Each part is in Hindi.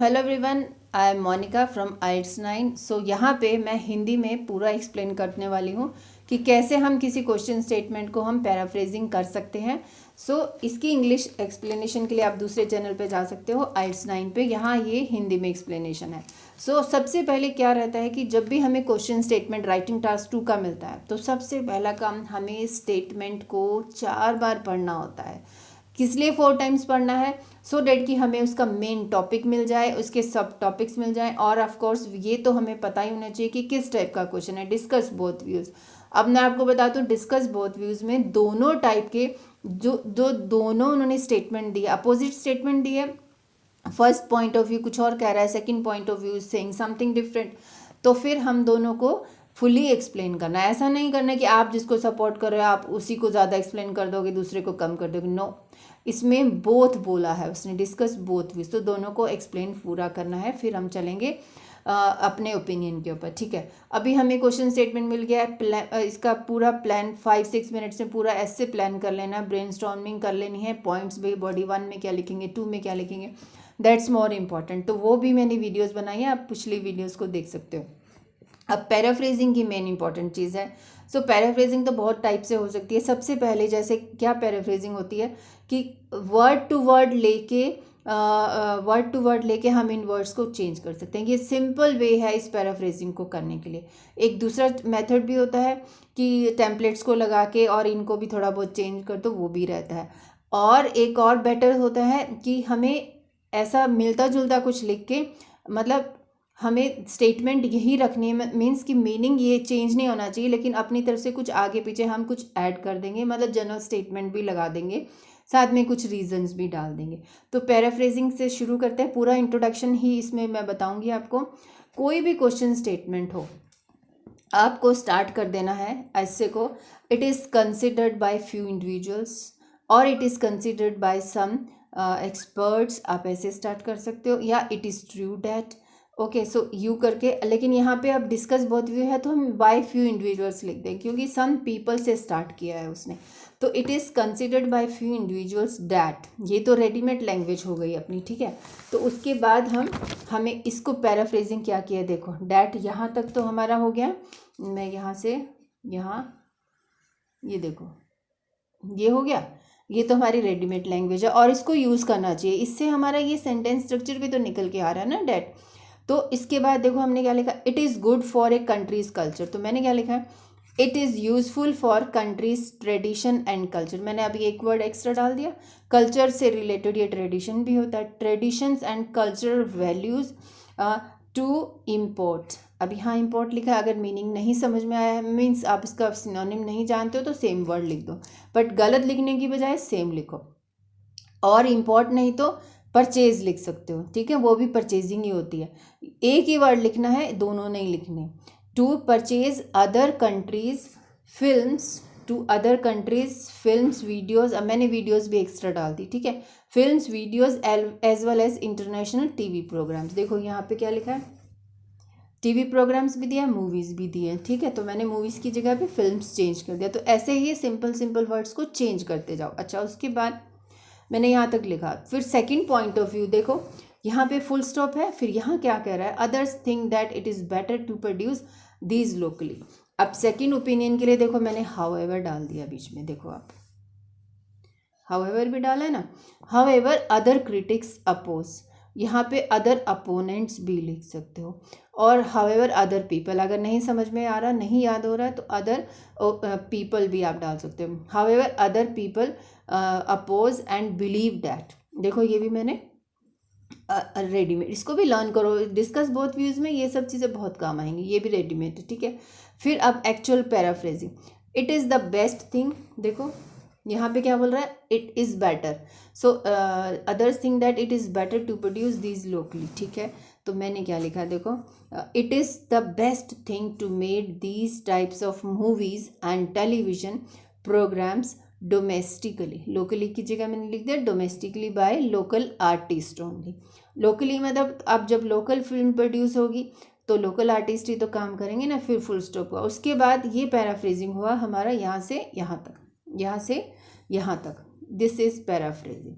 Hello everyone, I am Monika from आइट्स 9। सो यहाँ पे मैं हिंदी में पूरा एक्सप्लेन करने वाली हूँ कि कैसे हम किसी क्वेश्चन स्टेटमेंट को हम पैराफ्रेजिंग कर सकते हैं। इसकी इंग्लिश एक्सप्लेनेशन के लिए आप दूसरे चैनल पे जा सकते हो, आइट्स 9 पे। यहाँ ये हिंदी में एक्सप्लेनेशन है। सबसे पहले क्या रहता है कि जब भी हमें क्वेश्चन स्टेटमेंट राइटिंग टास्क 2 का मिलता है तो सबसे पहला काम हमें स्टेटमेंट को 4 बार पढ़ना होता है। किस लिए 4 टाइम्स पढ़ना है? सो डैट कि हमें उसका मेन टॉपिक मिल जाए, उसके सब टॉपिक्स मिल जाएं, और ऑफ कोर्स ये तो हमें पता ही होना चाहिए कि किस टाइप का क्वेश्चन है। Discuss both views. अब मैं आपको बताता हूँ, डिस्कस बोथ व्यूज़ में दोनों टाइप के जो जो दोनों उन्होंने स्टेटमेंट दिए, अपोजिट स्टेटमेंट दिए। फर्स्ट पॉइंट ऑफ व्यू कुछ और कह रहा है, second point of view is saying something different. तो फिर हम दोनों को फुली एक्सप्लेन करना है। ऐसा नहीं करना कि आप जिसको सपोर्ट कर रहे हो आप उसी को ज़्यादा एक्सप्लेन कर दोगे, दूसरे को कम कर दोगे। नो, इसमें बोथ बोला है उसने, डिस्कस बोथ व्यूज, तो दोनों को एक्सप्लेन पूरा करना है। फिर हम चलेंगे अपने ओपिनियन के ऊपर। ठीक है, अभी हमें क्वेश्चन स्टेटमेंट मिल गया है। इसका पूरा प्लान 5-6 मिनट्स में पूरा ऐसे प्लान कर लेना है, ब्रेनस्टॉर्मिंग कर लेनी है। पॉइंट्स भी बॉडी 1 में क्या लिखेंगे, 2 में क्या लिखेंगे, दैट्स मोर इम्पॉर्टेंट। तो वो भी मैंने वीडियोज़ बनाई है, आप पिछली वीडियोज़ को देख सकते हो। अब पैराफ्रेजिंग की मेन इंपॉर्टेंट चीज़ है। पैराफ्रेजिंग तो बहुत टाइप से हो सकती है। सबसे पहले जैसे क्या पैराफ्रेजिंग होती है कि वर्ड टू वर्ड लेके हम इन वर्ड्स को चेंज कर सकते हैं। ये सिंपल वे है इस पैराफ्रेजिंग को करने के लिए। एक दूसरा मेथड भी होता है कि टेम्पलेट्स को लगा के और इनको भी थोड़ा बहुत चेंज कर दो, वो भी रहता है। और एक और बेटर होता है कि हमें ऐसा मिलता जुलता कुछ लिख के, मतलब हमें स्टेटमेंट यही रखनी है, मीन्स कि मीनिंग ये चेंज नहीं होना चाहिए, लेकिन अपनी तरफ से कुछ आगे पीछे हम कुछ ऐड कर देंगे, मतलब जनरल स्टेटमेंट भी लगा देंगे, साथ में कुछ रीजंस भी डाल देंगे। तो पैराफ्रेजिंग से शुरू करते हैं। पूरा इंट्रोडक्शन ही इसमें मैं बताऊंगी आपको। कोई भी क्वेश्चन स्टेटमेंट हो, आपको स्टार्ट कर देना है ऐसे को, it is considered by few individuals और it is considered by some experts, आप ऐसे स्टार्ट कर सकते हो, या it is true that. Okay, so you करके, लेकिन यहाँ पे अब डिस्कस बहुत व्यू है तो हम बाय फ्यू इंडिविजुअल्स लिख दें, क्योंकि सम पीपल से स्टार्ट किया है उसने। तो it is considered by few individuals that, ये तो रेडीमेड लैंग्वेज हो गई अपनी। ठीक है, तो उसके बाद हमें इसको पैराफ्रेजिंग क्या किया, देखो डैट यहाँ तक तो हमारा हो गया। मैं यहाँ से यहाँ, ये देखो ये हो गया, ये तो हमारी रेडीमेड लैंग्वेज है और इसको यूज़ करना चाहिए। इससे हमारा ये सेंटेंस स्ट्रक्चर भी तो निकल के आ रहा है ना, डैट। तो इसके बाद देखो हमने क्या लिखा, it is good for A countries culture. तो मैंने क्या लिखा है, it is useful for countries tradition and culture. मैंने अभी एक वर्ड एक्स्ट्रा डाल दिया, कल्चर से रिलेटेड ये ट्रेडिशन भी होता है, traditions and cultural values to import. अब यहाँ इम्पोर्ट लिखा है, अगर मीनिंग नहीं समझ में आया है, मीन्स आप इसका सिनोनिम नहीं जानते हो तो सेम वर्ड लिख दो, बट गलत लिखने की बजाय सेम लिखो। और इम्पोर्ट नहीं तो परचेज लिख सकते हो, ठीक है, वो भी परचेजिंग ही होती है। एक ही वर्ड लिखना है, दोनों नहीं लिखने। To purchase other countries films, to other countries films videos. अब मैंने वीडियोज़ भी एक्स्ट्रा डाल दी, ठीक है, films videos as well as international TV programmes. देखो यहाँ पे क्या लिखा है, टीवी प्रोग्राम्स भी दिया, मूवीज़ भी दिए, ठीक है। तो मैंने मूवीज़ की जगह पे फिल्म्स चेंज कर दिया। तो ऐसे ही सिंपल सिंपल वर्ड्स को चेंज करते जाओ। अच्छा, उसके बाद मैंने यहाँ तक लिखा। फिर सेकंड पॉइंट ऑफ व्यू देखो, यहाँ पे फुल स्टॉप है, फिर यहाँ क्या कह रहा है, others think that it is better to produce these locally. अब सेकंड ओपिनियन के लिए देखो मैंने हाउएवर डाल दिया बीच में, देखो आप हाउएवर भी डाला है ना। हाउएवर अदर क्रिटिक्स अपोज, यहाँ पे अदर अपोनेंट्स भी लिख सकते हो। और हाउएवर अदर पीपल, अगर नहीं समझ में आ रहा, नहीं याद हो रहा है, तो अदर पीपल भी आप डाल सकते हो। However other people oppose and believe that. देखो ये भी मैंने रेडीमेड, इसको भी लर्न करो, डिस्कस बोथ व्यूज में ये सब चीज़ें बहुत काम आएंगी, ये भी रेडीमेड है, ठीक है। फिर अब actual paraphrasing, it is the best thing. देखो यहाँ पे क्या बोल रहा है, it is better, so others think that it is better to produce these locally, ठीक है। तो मैंने क्या लिखा, देखो it is the best thing to made these types of movies and television programmes domestically. Locally की जगह मैंने लिख दिया domestically by local artist only. Locally मतलब अब जब लोकल फिल्म प्रोड्यूस होगी तो लोकल आर्टिस्ट ही तो काम करेंगे ना, फिर फुल स्टॉप हुआ। उसके बाद ये पैराफ्रेजिंग हुआ हमारा यहाँ से यहाँ तक, यहाँ से यहाँ तक, दिस इज पैराफ्रेजिंग।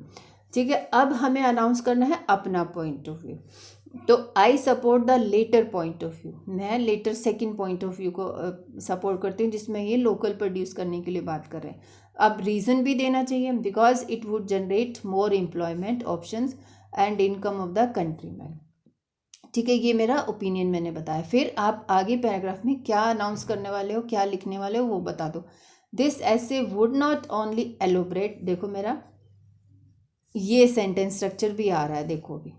ठीक है, अब हमें अनाउंस करना है अपना पॉइंट ऑफ व्यू। तो I support the latter point of view, मैं latter second point of view को सपोर्ट करती हूँ, जिसमें ये लोकल प्रोड्यूस करने के लिए बात कर रहे हैं। अब रीज़न भी देना चाहिए, because it would generate more employment options and income of the country man. ठीक है, ये मेरा ओपिनियन मैंने बताया। फिर आप आगे पैराग्राफ में क्या अनाउंस करने वाले हो, क्या लिखने वाले हो, वो बता दो। दिस ऐसे वुड नॉट ओनली एलोबरेट, देखो मेरा ये सेंटेंस स्ट्रक्चर भी आ रहा है, देखो अभी।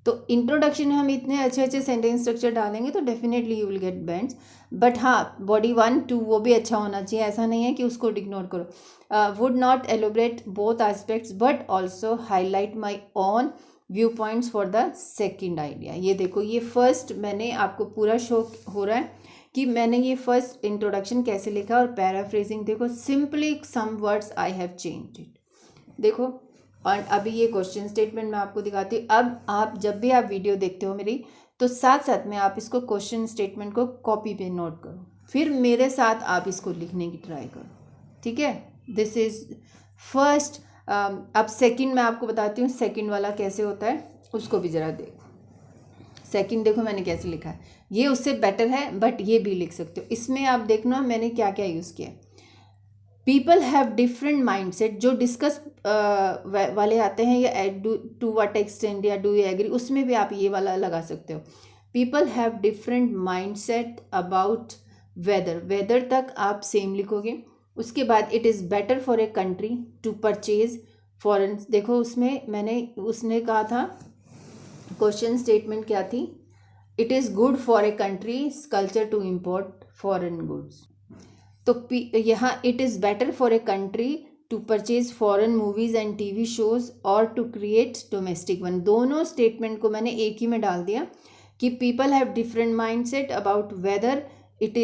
तो इंट्रोडक्शन में हम इतने अच्छे अच्छे सेंटेंस स्ट्रक्चर डालेंगे तो definitely you will get bands. But हाँ, बॉडी 1 2 वो भी अच्छा होना चाहिए, ऐसा नहीं है कि उसको इग्नोर करो। Would not elaborate both aspects but also highlight my own view points for the second idea. ये देखो, ये फर्स्ट मैंने आपको पूरा शो हो रहा है कि मैंने ये फर्स्ट इंट्रोडक्शन कैसे लिखा, और पैराफ्रेजिंग देखो, simply some words I have changed it, देखो। और अभी ये क्वेश्चन स्टेटमेंट मैं आपको दिखाती हूँ। अब आप जब भी आप वीडियो देखते हो मेरी, तो साथ साथ में आप इसको क्वेश्चन स्टेटमेंट को कॉपी पे नोट करो, फिर मेरे साथ आप इसको लिखने की ट्राई करो, ठीक है। This is first. अब सेकंड मैं आपको बताती हूँ, सेकंड वाला कैसे होता है उसको भी ज़रा देखो। सेकंड देखो मैंने कैसे लिखा है, ये उससे बेटर है बट ये भी लिख सकते हो। इसमें आप देखना मैंने क्या क्या यूज़ किया। पीपल हैव डिफरेंट माइंडसेट, जो डिस्कस वाले आते हैं, या टू व्हाट एक्सटेंट या डू यू एग्री, उसमें भी आप ये वाला लगा सकते हो। People have different mindset about whether, whether तक आप सेम लिखोगे। उसके बाद it is better for a country to purchase foreign, देखो उसमें मैंने उसने कहा था, क्वेश्चन स्टेटमेंट क्या थी, it is good for a country culture to import foreign goods. तो यहाँ it is better for a country to purchase foreign movies and TV shows और टू क्रिएट डोमेस्टिक वन। दोनों स्टेटमेंट को मैंने एक ही में डाल दिया कि people have different mindset about whether it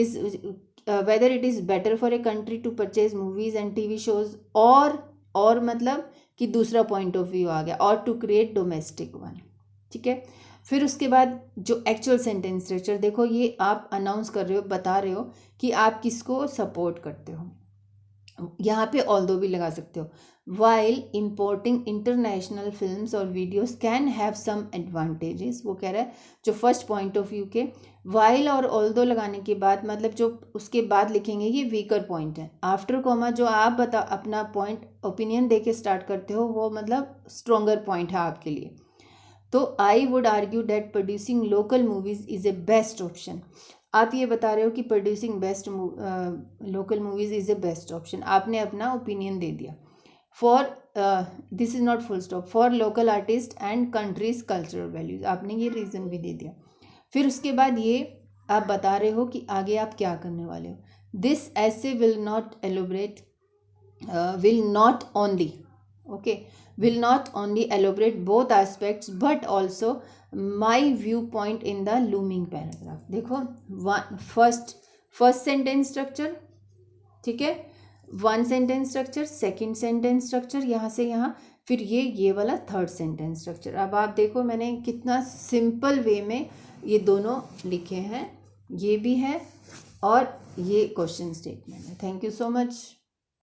is better for a country to purchase movies and TV shows, और मतलब कि दूसरा पॉइंट ऑफ व्यू आ गया, और टू क्रिएट डोमेस्टिक वन, ठीक है। फिर उसके बाद जो एक्चुअल सेंटेंस स्ट्रक्चर देखो, ये आप अनाउंस कर रहे हो, बता रहे हो कि आप किसको सपोर्ट करते हो। यहाँ पे ऑल्दो भी लगा सकते हो। वाइल इम्पोर्टिंग इंटरनेशनल फिल्म्स और videos can have some advantages, वो कह रहा है जो फर्स्ट पॉइंट ऑफ व्यू के वाइल और ऑल्दो लगाने के बाद, मतलब जो उसके बाद लिखेंगे ये वीकर पॉइंट है। आफ्टर कॉमा जो आप अपना पॉइंट ओपिनियन दे के स्टार्ट करते हो, वो मतलब स्ट्रोंगर पॉइंट है आपके लिए। तो I would argue that producing local movies is a best option. आप ये बता रहे हो कि producing best local movies is a best option, आपने अपना ओपिनियन दे दिया। For this is not full stop, for local artist and countries cultural values, आपने ये रीज़न भी दे दिया। फिर उसके बाद ये आप बता रहे हो कि आगे आप क्या करने वाले हो। दिस ऐसे will not elaborate, will not only, okay, will not only elaborate both aspects but also my viewpoint in the looming paragraph। देखो फर्स्ट सेंटेंस स्ट्रक्चर, ठीक है, one sentence structure, second sentence structure, यहाँ से यहाँ, फिर ये वाला थर्ड सेंटेंस स्ट्रक्चर। अब आप देखो मैंने कितना सिंपल वे में ये दोनों लिखे हैं, ये भी है और ये क्वेश्चन स्टेटमेंट है। Thank you so much.